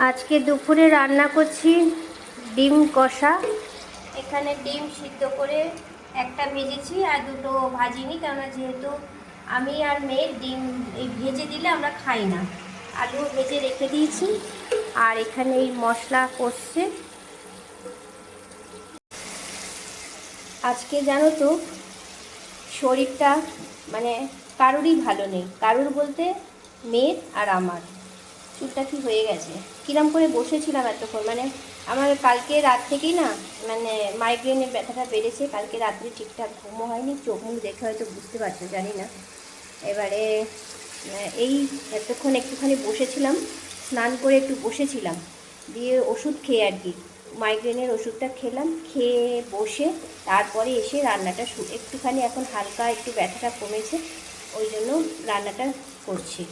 আজকে দুপুরে রান্না করছি ডিম কষা। এখানে ডিম সিদ্ধ করে একটা ভেজেছি আর দুটো ভাজিনি, কেননা যেহেতু আমি আর মেয়ে ডিম এই ভেজে দিলে আমরা খাই না, আলু ভেজে রেখে দিয়েছি। আর এখানে এই মশলা কষছে। আজকে জানো তো শরীরটা মানে কারোরই ভালো নেই, কারোর বলতে মেয়ের আর আমার। চুলটা কি হয়ে গেছে, কিরম করে বসেছিলাম এতক্ষণ, মানে আমার কালকে রাত থেকেই না মানে মাইগ্রেনের ব্যথাটা বেড়েছে। কালকে রাত্রে ঠিকঠাক ঘুমও হয়নি, চোখ মুখ দেখে হয়তো বুঝতে পারছো, জানি না। এবারে এই এতক্ষণ একটুখানি বসেছিলাম, স্নান করে একটু বসেছিলাম, দিয়ে ওষুধ খেয়ে আর কি মাইগ্রেনের ওষুধটা খেলাম, খেয়ে বসে তারপরে এসে রান্নাটা একটুখানি এখন হালকা একটু ব্যথাটা কমেছে, ওই জন্য রান্নাটা করছি।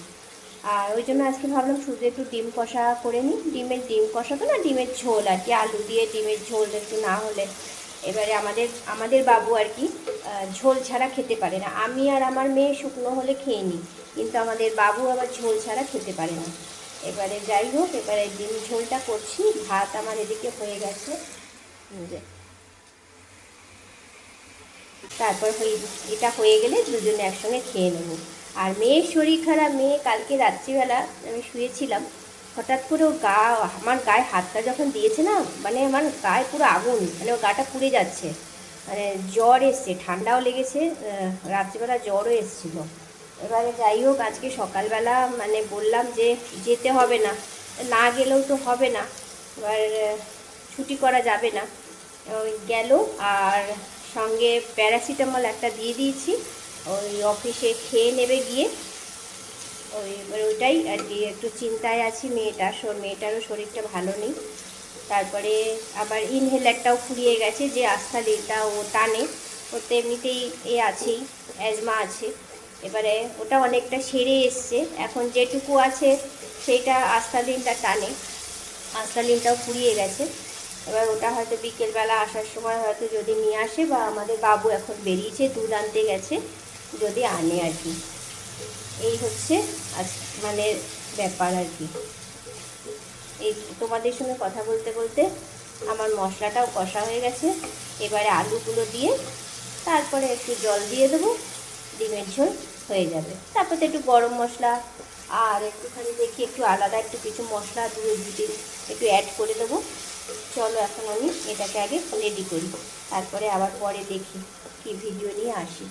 আর ওই জন্য আজকে ভাবলাম শুধু একটু ডিম কষা করে নিই। ডিম কষা তো না, ডিমের ঝোল আর কি, আলু দিয়ে ডিমের ঝোল একটু না হলে। এবারে আমাদের বাবু আর কি ঝোল ছাড়া খেতে পারে না। আমি আর আমার মেয়ে শুকনো হলে খেয়ে নিই, কিন্তু আমাদের বাবু আবার ঝোল ছাড়া খেতে পারে না। এবারে যাই হোক, এবারে ডিম ঝোলটা করছি। ভাত আমার এদিকে হয়ে গেছে, তারপর এটা হয়ে গেলে দুজনে একসঙ্গে খেয়ে নেব। আর মেয়ের শরীর খারাপ। মেয়ে কালকে রাত্রিবেলা আমি শুয়েছিলাম, হঠাৎ করে ওর আমার গায়ে হাতটা যখন দিয়েছে না, মানে আমার গায়ে পুরো আগুন, মানে ওর গাটা পুড়ে যাচ্ছে, মানে জ্বর এসছে, ঠান্ডাও লেগেছে, রাত্রিবেলা জ্বরও এসছিল। এবারে যাই হোক, আজকে সকালবেলা মানে বললাম যে যেতে হবে না, না গেলেও তো হবে না, এবার ছুটি করা যাবে না। ওই গেল, আর সঙ্গে প্যারাসিটামল একটা দিয়ে দিয়েছি, ওই অফিসে খেয়ে নেবে গিয়ে। ওইটাই আর কি, একটু চিন্তায় আছি মেয়েটারও শরীরটা ভালো নেই। তারপরে আবার ইনহেলারটাও ফুরিয়ে গেছে, যে আস্থালিনটা ও টানে, ওতে এমনিতেই আছেই, অ্যাজমা আছে। এবারে ওটা অনেকটা সেরে এসছে, এখন যেটুকু আছে সেইটা আস্থালিনটা টানে, আস্থালিনটাও ফুরিয়ে গেছে। এবার ওটা হয়তো বিকেলবেলা আসার সময় হয়তো যদি নিয়ে আসে, বা আমাদের বাবু এখন বেরিয়েছে দুধ আনতে গেছে, যদি আনে আর কি। এই হচ্ছে আজ মানে ব্যাপার আর কি। এই তোমাদের সঙ্গে কথা বলতে বলতে আমার মশলাটাও কষা হয়ে গেছে। এবারে আলুগুলো দিয়ে তারপরে একটু জল দিয়ে দেবো, ডিমের ঝোল হয়ে যাবে। তারপরে একটু গরম মশলা আর একটুখানি দেখি একটু আলাদা একটু কিছু মশলা দুটো একটু অ্যাড করে দেবো। চলো এখন আমি এটাকে আগে রেডি করি, তারপরে আবার পরে দেখি কি ভিডিও নিয়ে আসি।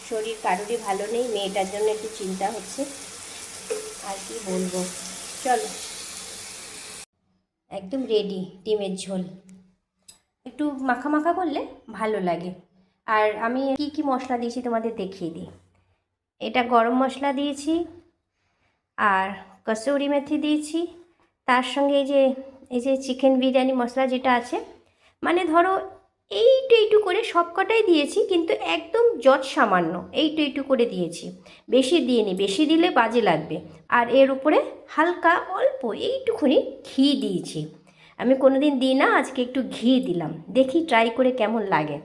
শরীর কারোরই ভালো নেই, মেয়েটার জন্য একটু চিন্তা হচ্ছে, আর কি বলবো। চলো, একদম রেডি ডিমের ঝোল। একটু মাখা মাখা করলে ভালো লাগে। আর আমি কি কি মশলা দিয়েছি তোমাদের দেখিয়ে দিই। এটা গরম মশলা দিয়েছি, আর কসুরি মেথি দিয়েছি, তার সঙ্গে এই যে চিকেন বিরিয়ানি মশলা যেটা আছে, মানে ধরো এইটু করে সব কটাই দিয়েছি, কিন্তু একদম যৎ সামান্য এইটু করে দিয়েছি, বেশি দিইনি, বেশি দিলে বাজে লাগবে। আর এর উপরে হালকা অল্প এইটুকুনি ঘি দিয়েছি, আমি কোনোদিন দিই না, আজকে একটু ঘি দিলাম, দেখি ট্রাই করে কেমন লাগে।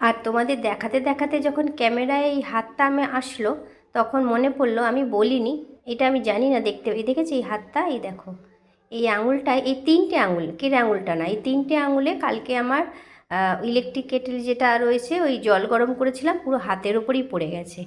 আর তোমাদের দেখাতে দেখাতে যখন ক্যামেরায় এই হাতটা আমি আসলো, তখন মনে পড়লো আমি বলিনি, এটা আমি জানি না দেখতে, এই দেখেছি এই হাতটা, এই দেখো এই আঙুলটায়, এই তিনটে আঙুল, কেটে আঙুলটা না, এই তিনটে আঙুলে কালকে আমার ইলেকট্রিক কেটেল যেটা রয়েছে, ওই জল গরম করেছিলাম, পুরো হাতের ওপরেই পড়ে গেছে।